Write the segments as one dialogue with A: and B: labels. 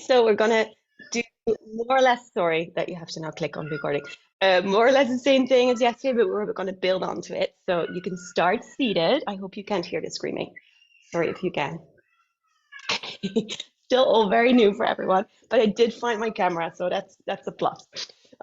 A: So we're gonna do more or less, sorry that you have to now click on recording. More or less the same thing as yesterday, but we're gonna build onto it. So you can start seated. I hope you can't hear the screaming. Sorry if you can. Still all very new for everyone, but I did find my camera, so that's a plus.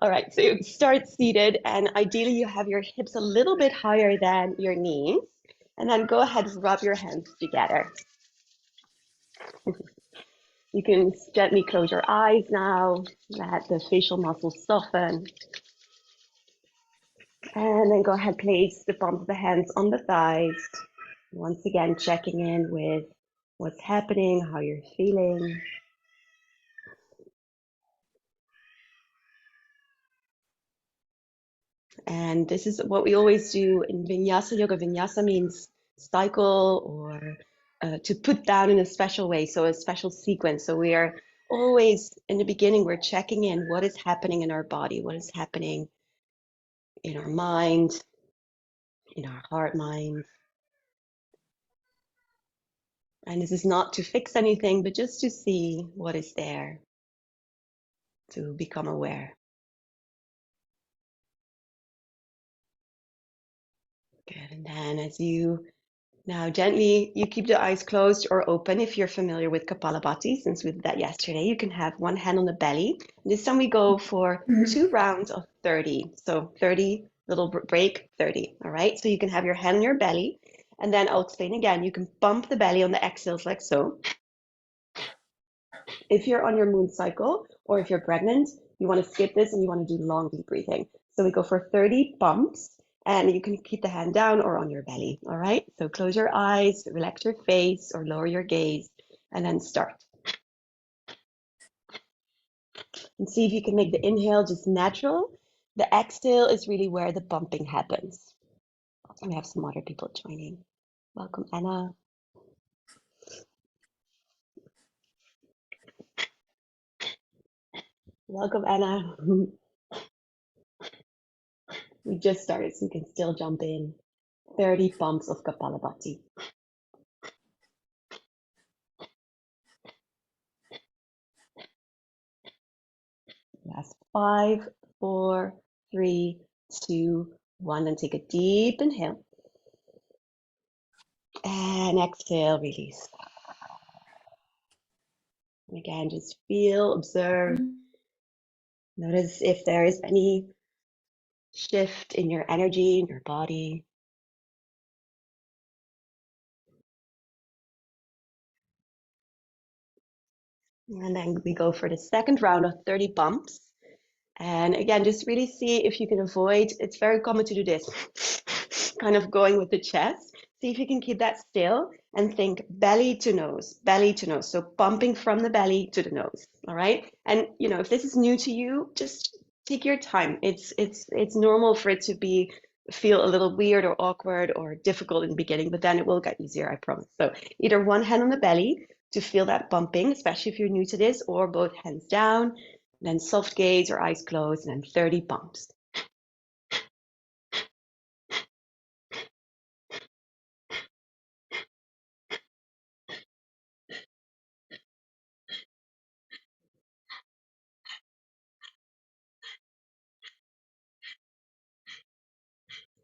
A: All right, so you start seated, and ideally you have your hips a little bit higher than your knees, and then go ahead and rub your hands together. You can gently close your eyes now, let the facial muscles soften. And then go ahead, place the palms of the hands on the thighs. Once again, checking in with what's happening, how you're feeling. And this is what we always do in Vinyasa yoga. Vinyasa means cycle or to put down in a special way, so a special sequence. So we are always, in the beginning, we're checking in what is happening in our body, what is happening in our mind, in our heart, mind. And this is not to fix anything, but just to see what is there, to become aware. Good. And then as you now gently, you keep the eyes closed or open if you're familiar with Kapalabhati, since we did that yesterday. You can have one hand on the belly. This time we go for 2 rounds of 30. So 30, little break, 30. All right. So you can have your hand on your belly. And then I'll explain again. You can bump the belly on the exhales like so. If you're on your moon cycle or if you're pregnant, you want to skip this and you want to do long deep breathing. So we go for 30 bumps and you can keep the hand down or on your belly. All right. So close your eyes, relax your face or lower your gaze and then start. And see if you can make the inhale just natural. The exhale is really where the bumping happens. And we have some other people joining. Welcome, Anna. Welcome, Anna. We just started, so you can still jump in. 30 bumps of Kapalabhati. Last 5, 4, 3, 2, 1. And take a deep inhale. And exhale, release. And again, just feel, observe. Notice if there is any shift in your energy, in your body. And then we go for the second round of 30 bumps. And again, just really see if you can avoid, it's very common to do this, kind of going with the chest. See if you can keep that still and think belly to nose, belly to nose. So pumping from the belly to the nose, all right? And you know, if this is new to you, just take your time. It's normal for it to feel a little weird or awkward or difficult in the beginning, but then it will get easier, I promise. So either one hand on the belly to feel that bumping, especially if you're new to this, or both hands down, then soft gaze or eyes closed, and then 30 bumps.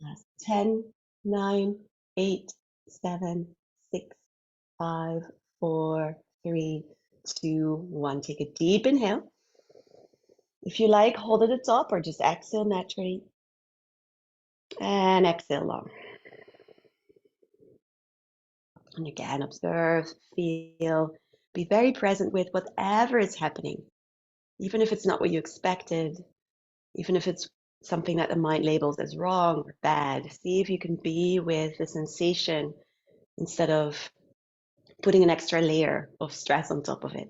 A: Last 10, 9, 8, 7, 6, 5, 4, 3, 2, 1. Take a deep inhale. If you like, hold at the top or just exhale naturally. And exhale long. And again, observe, feel, be very present with whatever is happening. Even if it's not what you expected, even if it's something that the mind labels as wrong or bad, see if you can be with the sensation instead of putting an extra layer of stress on top of it.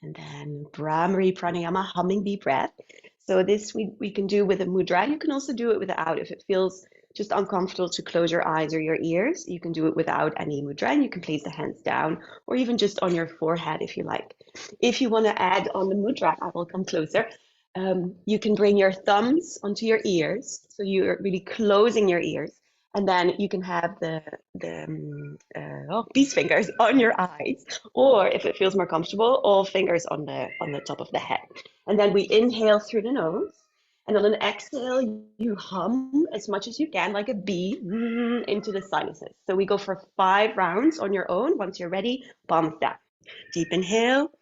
A: And then Bhramari Pranayama, humming bee breath. So this we can do with a mudra. You can also do it without. If it feels just uncomfortable to close your eyes or your ears, you can do it without any mudra, and you can place the hands down or even just on your forehead if you like. If you want to add on the mudra, I will come closer. You can bring your thumbs onto your ears, so you're really closing your ears, And then you can have the these fingers on your eyes, or if it feels more comfortable, all fingers on the top of the head. And then we inhale through the nose, and on an exhale, you hum as much as you can, like a bee, into the sinuses. So we go for 5 rounds on your own. Once you're ready, palms down. Deep inhale.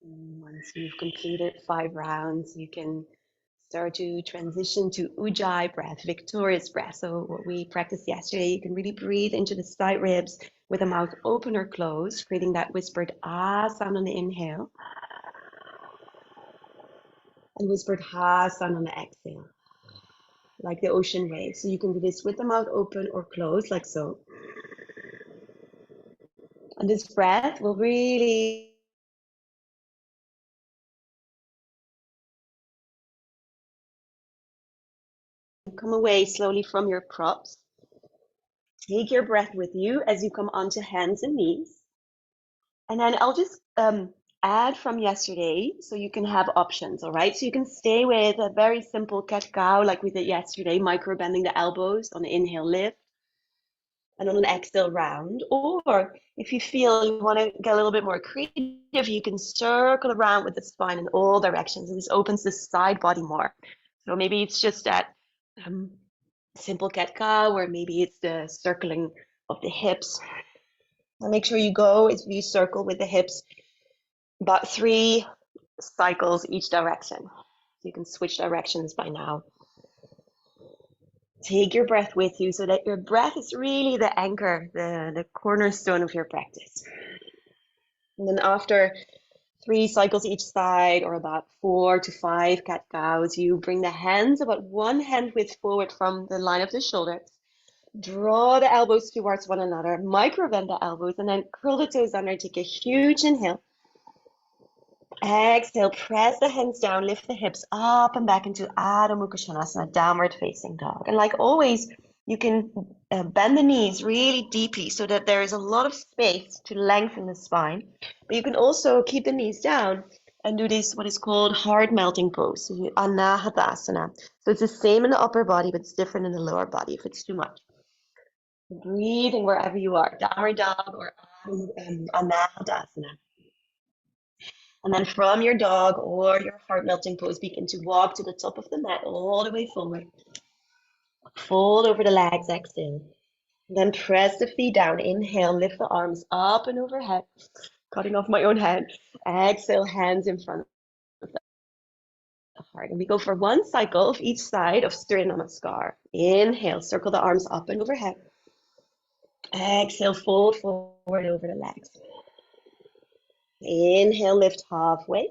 A: Once you've completed 5 rounds, you can start to transition to Ujjayi breath, victorious breath. So what we practiced yesterday, you can really breathe into the side ribs with the mouth open or closed, creating that whispered ah sound on the inhale and whispered ha sound on the exhale, like the ocean waves. So you can do this with the mouth open or closed, like so. And this breath will really come away slowly from your props. Take your breath with you as you come onto hands and knees. And then I'll just add from yesterday so you can have options, all right? So you can stay with a very simple cat-cow like we did yesterday, micro bending the elbows on the inhale lift and on an exhale round. Or if you feel you want to get a little bit more creative, you can circle around with the spine in all directions. And this opens the side body more. So maybe it's just that simple cat-cow, or maybe it's the circling of the hips. And make sure you go as you circle with the hips about 3 cycles each direction. You can switch directions by now. Take your breath with you so that your breath is really the anchor, the cornerstone of your practice. And then after 3 cycles each side, or about 4 to 5 cat cows, you bring the hands about 1 hand width forward from the line of the shoulders. Draw the elbows towards one another, micro bend the elbows, and then curl the toes under. Take a huge inhale. Exhale, press the hands down, lift the hips up and back into Adho Mukha Svanasana, downward facing dog. And like always, you can bend the knees really deeply so that there is a lot of space to lengthen the spine. But you can also keep the knees down and do this, what is called heart melting pose, so Anahata. So it's the same in the upper body, but it's different in the lower body if it's too much. Breathing wherever you are, downward dog or Anahata. And then from your dog or your heart melting pose, begin to walk to the top of the mat all the way forward. Fold over the legs, exhale. Then press the feet down. Inhale, lift the arms up and overhead. Cutting off my own head. Exhale, hands in front of the heart. And we go for 1 cycle of each side of Surya Namaskar. Inhale, circle the arms up and overhead. Exhale, fold forward over the legs. Inhale, lift halfway.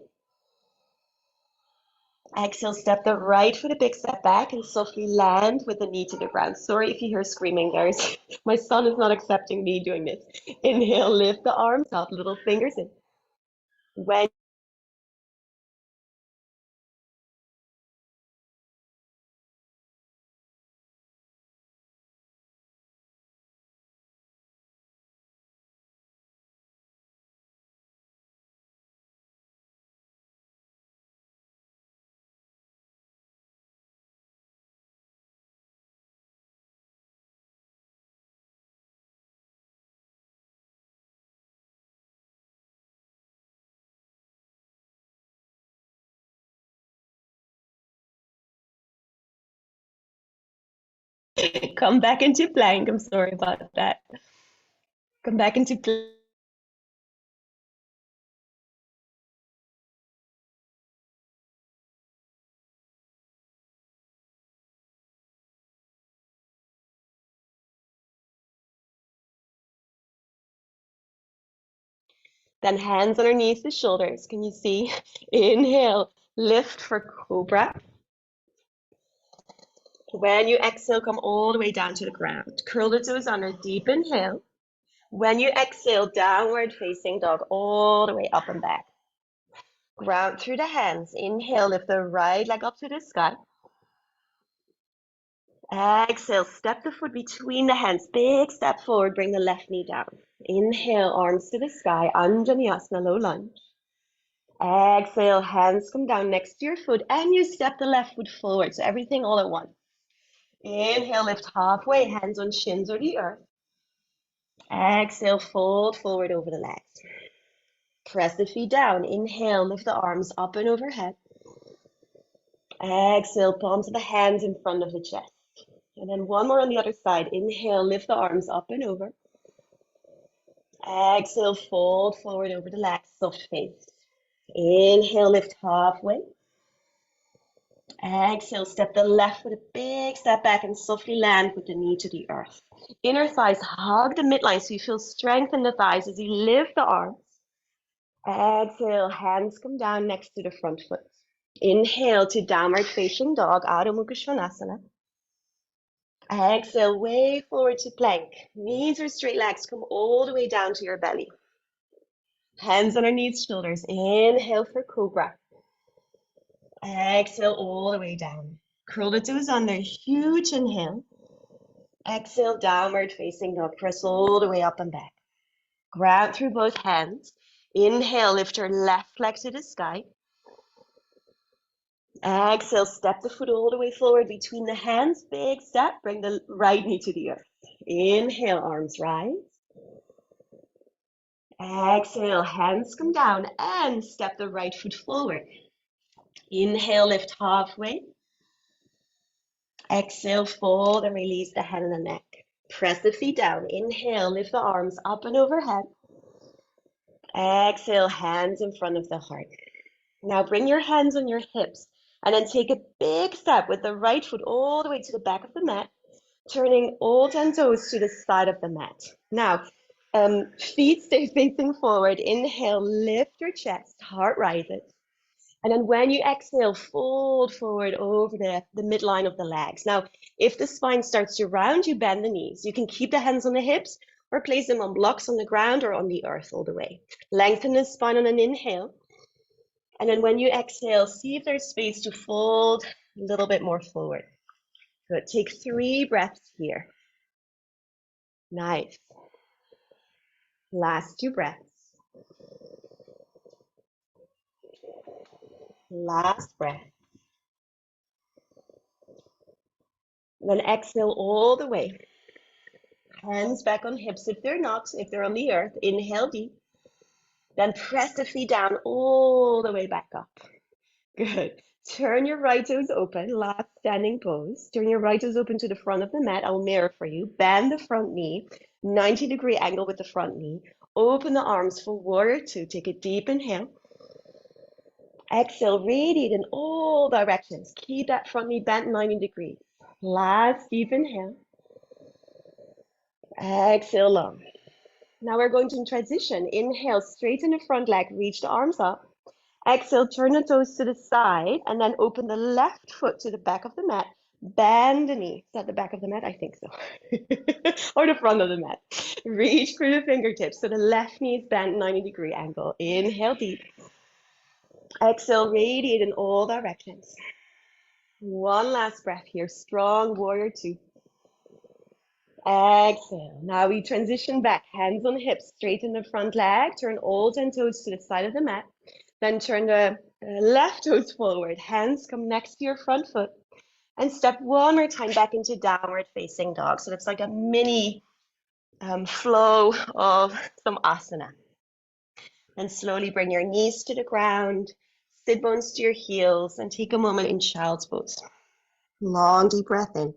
A: Exhale, step the right foot a big step back and softly land with the knee to the ground. Sorry if you hear screaming. There's my son is not accepting me doing this. Inhale, lift the arms up, little fingers in. When Come back into plank. I'm sorry about that. Come back into plank. Then hands underneath the shoulders. Can you see? Inhale, lift for cobra. When you exhale, come all the way down to the ground. Curl the toes under, deep inhale. When you exhale, downward facing dog, all the way up and back. Ground through the hands. Inhale, lift the right leg up to the sky. Exhale, step the foot between the hands. Big step forward, bring the left knee down. Inhale, arms to the sky, Anjaneyasana, low lunge. Exhale, hands come down next to your foot, and you step the left foot forward. So everything all at once. Inhale, lift halfway, hands on shins or the earth. Exhale, fold forward over the legs. Press the feet down. Inhale, lift the arms up and overhead. Exhale, palms of the hands in front of the chest. And then one more on the other side. Inhale, lift the arms up and over. Exhale, fold forward over the legs, soft face. Inhale, lift halfway. Exhale, step the left foot a big step back and softly land with the knee to the earth. Inner thighs hug the midline so you feel strength in the thighs as you lift the arms. Exhale, hands come down next to the front foot. Inhale to downward facing dog, Adho Mukha Svanasana. Exhale, way forward to plank. Knees or straight legs come all the way down to your belly. Hands underneath shoulders. Inhale for cobra. Exhale all the way down. Curl the toes under. Huge inhale. Exhale, downward facing dog. Press all the way up and back. Ground through both hands. Inhale, lift your left leg to the sky. Exhale, step the foot all the way forward between the hands. Big step. Bring the right knee to the earth. Inhale, arms rise. Exhale, hands come down and step the right foot forward. Inhale, lift halfway. Exhale, fold and release the head and the neck. Press the feet down. Inhale, lift the arms up and overhead. Exhale, hands in front of the heart. Now bring your hands on your hips and then take a big step with the right foot all the way to the back of the mat, turning all 10 toes to the side of the mat. Now, feet stay facing forward. Inhale, lift your chest, heart rises. And then when you exhale, fold forward over the midline of the legs. Now, if the spine starts to round, you bend the knees. You can keep the hands on the hips or place them on blocks on the ground or on the earth all the way. Lengthen the spine on an inhale. And then when you exhale, see if there's space to fold a little bit more forward. Good. Take 3 breaths here. Nice. Last 2 breaths. Last breath. And then exhale all the way. Hands back on hips if they're not, if they're on the earth. Inhale deep. Then press the feet down all the way back up. Good. Turn your right toes open. Last standing pose. Turn your right toes open to the front of the mat. I'll mirror for you. Bend the front knee. 90-degree angle with the front knee. Open the arms for warrior 2. Take a deep inhale. Exhale, radiate in all directions. Keep that front knee bent 90 degrees. Last deep inhale. Exhale, long. Now we're going to transition. Inhale, straighten the front leg, reach the arms up. Exhale, turn the toes to the side, and then open the left foot to the back of the mat. Bend the knee. Is that the back of the mat? I think so. Or the front of the mat. Reach through the fingertips. So the left knee is bent 90-degree angle. Inhale deep. Exhale, radiate in all directions. One last breath here. Strong warrior 2. Exhale. Now we transition back. Hands on hips. Straighten the front leg. Turn all 10 toes to the side of the mat. Then turn the left toes forward. Hands come next to your front foot. And step one more time back into downward facing dog. So it's like a mini flow of some asana. And slowly bring your knees to the ground. Sit bones to your heels. And take a moment in child's pose. Long deep breath in.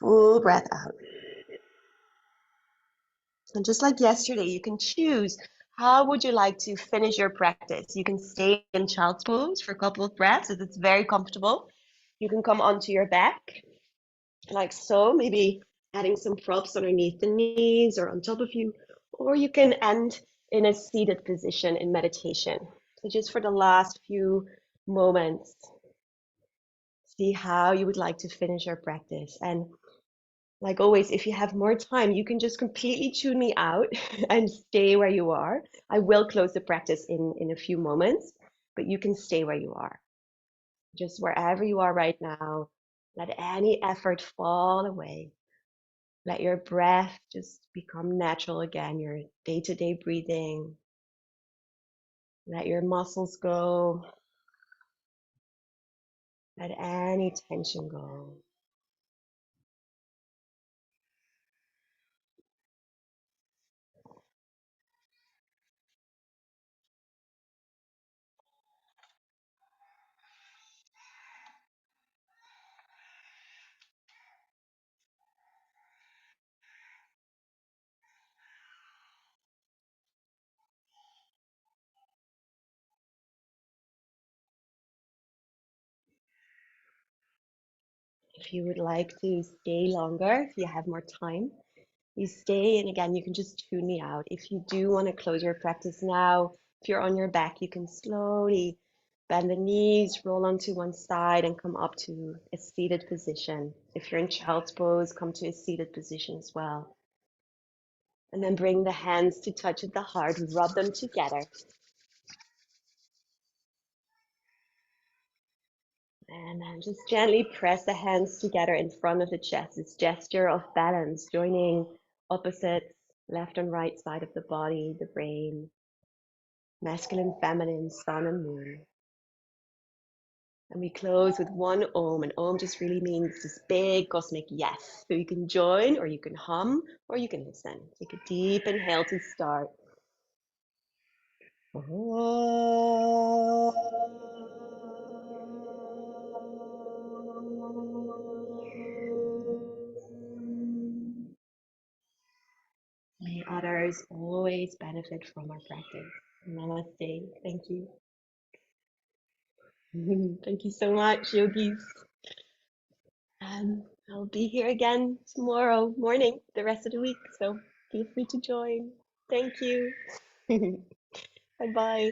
A: full breath out. And just like yesterday, you can choose how would you like to finish your practice. You can stay in child's pose for a couple of breaths if it's very comfortable. You can come onto your back like so, maybe adding some props underneath the knees or on top of you, or you can end in a seated position in meditation. So just for the last few moments, see how you would like to finish your practice. And like always, if you have more time, you can just completely tune me out and stay where you are. I will close the practice in a few moments, but you can stay where you are. Just wherever you are right now, let any effort fall away. Let your breath just become natural again, your day-to-day breathing. Let your muscles go. Let any tension go. If you would like to stay longer, if you have more time, you stay. And again, you can just tune me out. If you do want to close your practice now, if you're on your back, you can slowly bend the knees, roll onto one side, and come up to a seated position. If you're in child's pose, come to a seated position as well. And then bring the hands to touch at the heart, rub them together. And then just gently press the hands together in front of the chest. This gesture of balance, joining opposites, left and right side of the body, the brain, masculine, feminine, sun and moon. And we close with one Om, and Om just really means this big cosmic yes. So you can join, or you can hum, or you can listen. Take a deep inhale to start. May others always benefit from our practice. Namaste. Thank you. Thank you so much, yogis. I'll be here again tomorrow morning, the rest of the week. So feel free to join. Thank you. Bye bye.